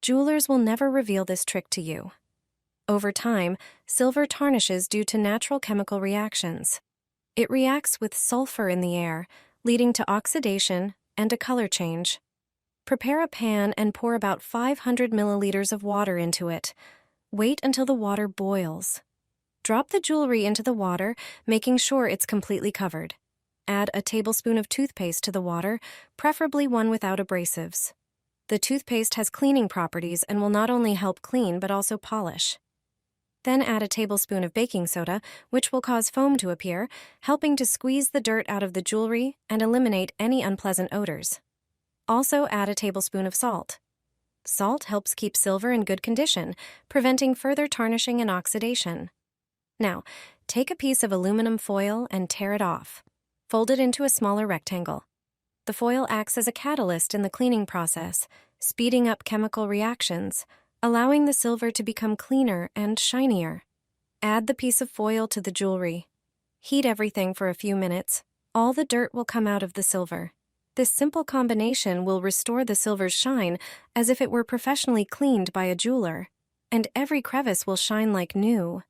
Jewelers will never reveal this trick to you. Over time, silver tarnishes due to natural chemical reactions. It reacts with sulfur in the air, leading to oxidation and a color change. Prepare a pan and pour about 500 milliliters of water into it. Wait until the water boils. Drop the jewelry into the water, making sure it's completely covered. Add a tablespoon of toothpaste to the water, preferably one without abrasives. The toothpaste has cleaning properties and will not only help clean but also polish. Then add a tablespoon of baking soda, which will cause foam to appear, helping to squeeze the dirt out of the jewelry and eliminate any unpleasant odors. Also add a tablespoon of salt. Salt helps keep silver in good condition, preventing further tarnishing and oxidation. Now, take a piece of aluminum foil and tear it off. Fold it into a smaller rectangle. The foil acts as a catalyst in the cleaning process, speeding up chemical reactions, allowing the silver to become cleaner and shinier. Add the piece of foil to the jewelry. Heat everything for a few minutes. All the dirt will come out of the silver. This simple combination will restore the silver's shine as if it were professionally cleaned by a jeweler, and every crevice will shine like new.